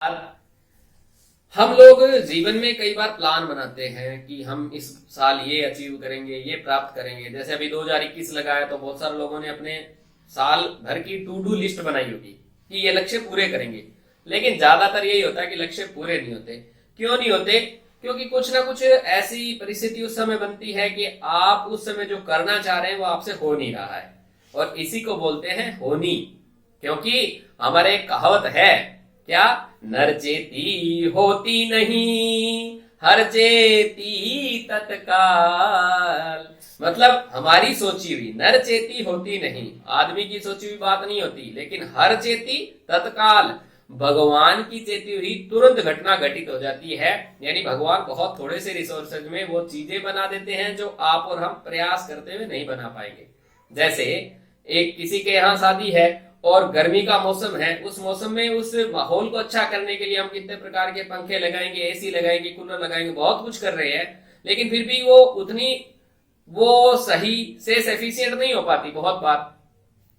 हम लोग जीवन में कई बार प्लान बनाते हैं कि हम इस साल ये अचीव करेंगे, ये प्राप्त करेंगे। जैसे अभी 2021 लगा है तो बहुत सारे लोगों ने अपने साल भर की टू डू लिस्ट बनाई होगी कि ये लक्ष्य पूरे करेंगे। लेकिन ज्यादातर यही होता है कि लक्ष्य पूरे नहीं होते। क्यों नहीं होते? क्योंकि कुछ ना कुछ ऐसी परिस्थिति उस समय बनती है कि आप उस समय जो करना चाह रहे हैं वो आपसे हो नहीं रहा है, और इसी को बोलते हैं होनी। क्योंकि हमारे एक कहावत है, क्या? नरचेती होती नहीं, हर चेती तत्काल। मतलब हमारी सोची हुई नरचेती होती नहीं, आदमी की सोची हुई बात नहीं होती, लेकिन हर चेती तत्काल, भगवान की चेती हुई तुरंत घटना घटित हो जाती है। यानी भगवान बहुत थोड़े से रिसोर्सेज में वो चीजें बना देते हैं जो आप और हम प्रयास करते हुए नहीं बना पाएंगे। जैसे एक किसी के यहाँ शादी है और गर्मी का मौसम है, उस मौसम में उस माहौल को अच्छा करने के लिए हम कितने प्रकार के पंखे लगाएंगे, एसी लगाएंगे, कूलर लगाएंगे, बहुत कुछ कर रहे हैं, लेकिन फिर भी वो सही से सफिशियंट नहीं हो पाती बहुत बार।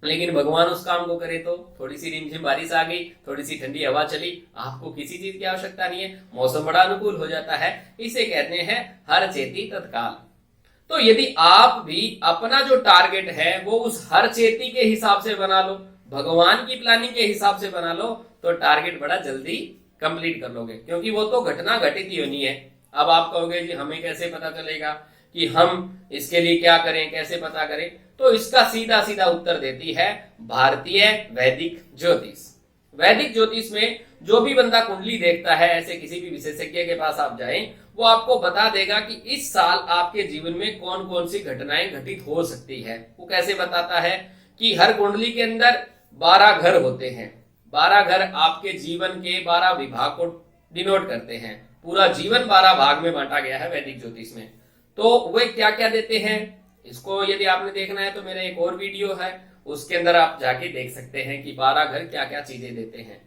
लेकिन भगवान उस काम को करे तो थोड़ी सी रिमझिम बारिश आ गई, थोड़ी सी ठंडी हवा चली, आपको किसी चीज की आवश्यकता नहीं है, मौसम बड़ा अनुकूल हो जाता है। इसे कहते हैं हर चेती तत्काल। तो यदि आप भी अपना जो टारगेट है वो उस हर चेती के हिसाब से बना लो, भगवान की प्लानिंग के हिसाब से बना लो, तो टारगेट बड़ा जल्दी कंप्लीट कर लोगे। क्योंकि वो तो घटना घटित ही होनी है। अब आप कहोगे जी हमें कैसे पता चलेगा कि हम इसके लिए क्या करें, कैसे पता करें? तो इसका सीधा सीधा उत्तर देती है भारतीय वैदिक ज्योतिष। वैदिक ज्योतिष में जो भी बंदा कुंडली देखता है, ऐसे किसी भी विशेषज्ञ के पास आप जाएं, वो आपको बता देगा कि इस साल आपके जीवन में कौन कौन सी घटनाएं घटित हो सकती है। वो कैसे बताता है कि हर कुंडली के अंदर 12 घर होते हैं। 12 घर आपके जीवन के 12 विभाग को डिनोट करते हैं। पूरा जीवन 12 भाग में बांटा गया है वैदिक ज्योतिष में। तो वे क्या क्या देते हैं, इसको यदि आपने देखना है तो मेरा एक और वीडियो है, उसके अंदर आप जाके देख सकते हैं कि 12 घर क्या क्या चीजें देते हैं।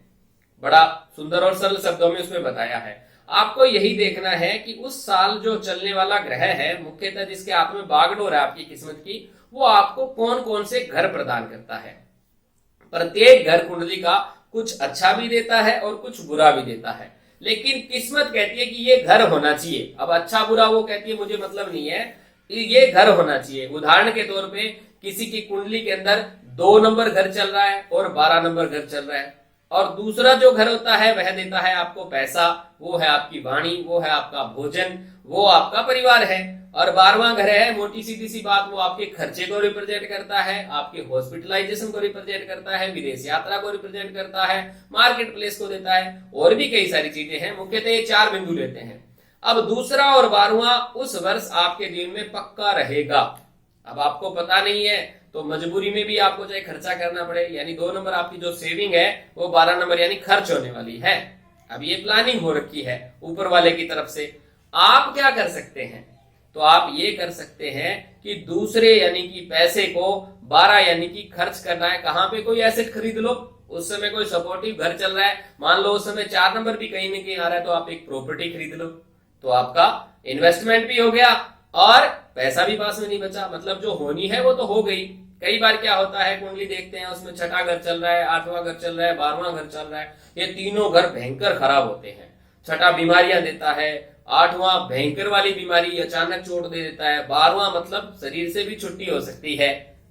बड़ा सुंदर और सरल शब्दों में उसमें बताया है। आपको यही देखना है कि उस साल जो चलने वाला ग्रह है, मुख्यतः जिसके हाथ में बागडोर है आपकी किस्मत की, वो आपको कौन कौन से घर प्रदान करता है। प्रत्येक घर कुंडली का कुछ अच्छा भी देता है और कुछ बुरा भी देता है, लेकिन किस्मत कहती है कि ये घर होना चाहिए। अब अच्छा बुरा वो कहती है मुझे मतलब नहीं है, ये घर होना चाहिए। उदाहरण के तौर पे किसी की कुंडली के अंदर 2 नंबर घर चल रहा है और 12 नंबर घर चल रहा है, और दूसरा जो घर होता है वह देता है आपको पैसा, वो है आपकी वाणी, वो है आपका भोजन, वो आपका परिवार है। और 12वां घर है, मोटी सीधी सी बात, वो आपके खर्चे को रिप्रेजेंट करता है, आपके हॉस्पिटलाइजेशन को रिप्रेजेंट करता है, विदेश यात्रा को रिप्रेजेंट करता है, मार्केट प्लेस को देता है, और भी कई सारी चीजें हैं। मुख्यतः ये 4 बिंदु लेते हैं। अब दूसरा और 12वां उस वर्ष आपके जीवन में पक्का रहेगा। अब आपको पता नहीं है तो मजबूरी में भी आपको चाहे खर्चा करना पड़े, यानी 2 नंबर आपकी जो सेविंग है वो 12 नंबर यानी खर्च होने वाली है। अब ये प्लानिंग हो रखी है ऊपर वाले की तरफ से। आप क्या कर सकते हैं? तो आप ये कर सकते हैं कि दूसरे यानी कि पैसे को 12 यानी कि खर्च करना है कहां पे? कोई एसेट खरीद लो। उस समय कोई सपोर्टिव घर चल रहा है, मान लो उस समय 4 नंबर भी कहीं ना कहीं आ रहा है, तो आप एक प्रॉपर्टी खरीद लो, तो आपका इन्वेस्टमेंट भी हो गया और पैसा भी पास में नहीं बचा। मतलब जो होनी है वो तो हो गई। कई बार क्या होता है, कुंडली देखते हैं उसमें 6ठा घर चल रहा है, 8वां घर चल रहा है, 12वां घर चल रहा है, ये तीनों घर भयंकर खराब होते हैं। 6ठा बीमारियां देता है, 8वां भयंकर वाली बीमारी अचानक चोट दे देता है, 12वां मतलब शरीर से भी छुट्टी हो सकती है,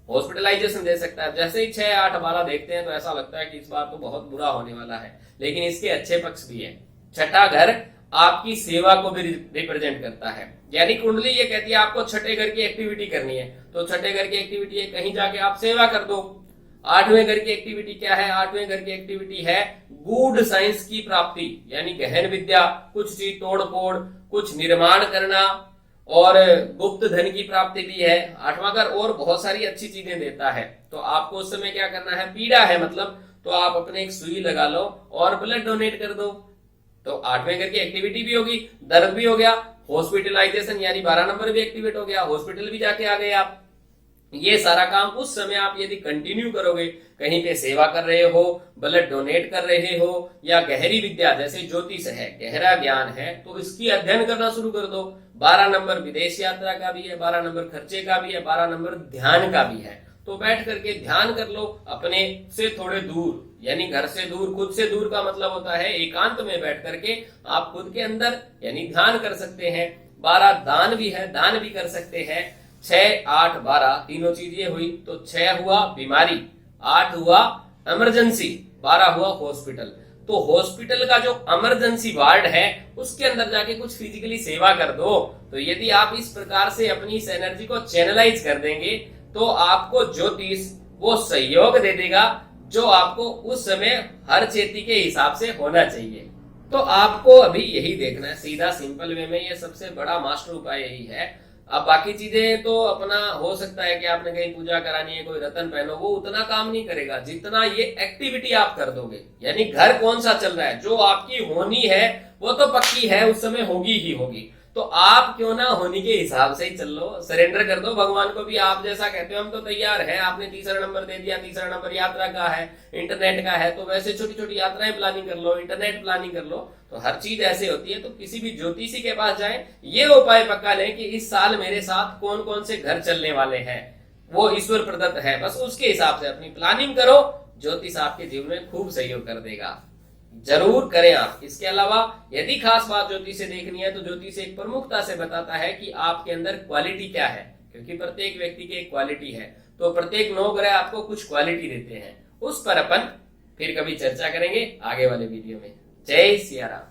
हॉस्पिटलाइजेशन दे सकता है। जैसे ही 6, 8, 12 देखते हैं तो ऐसा लगता है कि इस बार तो बहुत बुरा होने वाला है। लेकिन इसके अच्छे पक्ष भी है। 6ठा घर आपकी सेवा को भी रिप्रेजेंट करता है। यानी कुंडली ये कहती है आपको 6ठे घर की एक्टिविटी करनी है, तो 6ठे घर की एक्टिविटी है कहीं जाके आप सेवा कर दो। 8वें घर की एक्टिविटी क्या है? 8वें घर की एक्टिविटी है गूढ़ साइंस की प्राप्ति, यानी गहन विद्या, कुछ चीज तोड़ फोड़, कुछ निर्माण करना, और गुप्त धन की प्राप्ति भी है 8वां घर, और बहुत सारी अच्छी चीजें देता है। तो आपको उस समय क्या करना है? पीड़ा है मतलब, तो आप अपने एक सुई लगा लो और ब्लड डोनेट कर दो। तो 8वें घर की एक्टिविटी भी होगी, दर्द भी हो गया, हॉस्पिटलाइजेशन यानी 12 नंबर भी एक्टिवेट हो गया, हॉस्पिटल भी जाके आ गए आप। ये सारा काम उस समय आप यदि कंटिन्यू करोगे, कहीं पे सेवा कर रहे हो, ब्लड डोनेट कर रहे हो, या गहरी विद्या जैसे ज्योतिष है, गहरा ज्ञान है, तो इसकी अध्ययन करना शुरू कर दो। 12 नंबर विदेश यात्रा का भी है, 12 नंबर खर्चे का भी है, 12 नंबर ध्यान का भी है। तो बैठ करके ध्यान कर लो अपने से थोड़े दूर, यानी घर से दूर, खुद से दूर का मतलब होता है एकांत में बैठ करके आप खुद के अंदर यानी ध्यान कर सकते हैं। 12 दान भी है, दान भी कर सकते हैं। 6, 8, 12 तीनों चीज ये हुई, तो 6 हुआ बीमारी, 8 हुआ इमरजेंसी, 12 हुआ हॉस्पिटल। तो हॉस्पिटल का जो इमरजेंसी वार्ड है उसके अंदर जाके कुछ फिजिकली सेवा कर दो। तो यदि आप इस प्रकार से अपनी इस एनर्जी को चैनलाइज कर देंगे तो आपको ज्योतिष वो सहयोग दे देगा जो आपको उस समय हर चेती के हिसाब से होना चाहिए। तो आपको अभी यही देखना है, सीधा सिंपल वे में, ये सबसे बड़ा मास्टर उपाय यही है। अब बाकी चीजें तो अपना हो सकता है कि आपने कहीं पूजा करानी है, कोई रतन पहनो, वो उतना काम नहीं करेगा जितना ये एक्टिविटी आप कर दोगे। यानी घर कौन सा चल रहा है, जो आपकी होनी है वो तो पक्की है, उस समय होगी ही होगी। तो आप क्यों ना होनी के हिसाब से ही चल लो, सरेंडर कर दो भगवान को भी। आप जैसा कहते हो हम तो तैयार हैं, आपने तीसरा नंबर दे दिया, तीसरा नंबर यात्रा का है, इंटरनेट का है, तो वैसे छोटी छोटी यात्राएं प्लानिंग कर लो, इंटरनेट प्लानिंग कर लो। तो हर चीज ऐसे होती है। तो किसी भी ज्योतिषी के पास जाए, ये उपाय पक्का लें कि इस साल मेरे साथ कौन कौन से घर चलने वाले हैं, वो ईश्वर प्रदत्त है, बस उसके हिसाब से अपनी प्लानिंग करो। ज्योतिष आपके जीवन में खूब सहयोग कर देगा, जरूर करें आप। इसके अलावा यदि खास बात ज्योतिष से देखनी है तो ज्योतिष एक प्रमुखता से बताता है कि आपके अंदर क्वालिटी क्या है, क्योंकि प्रत्येक व्यक्ति की एक क्वालिटी है। तो प्रत्येक 9 ग्रह आपको कुछ क्वालिटी देते हैं, उस पर अपन फिर कभी चर्चा करेंगे आगे वाले वीडियो में। जय सिया राम।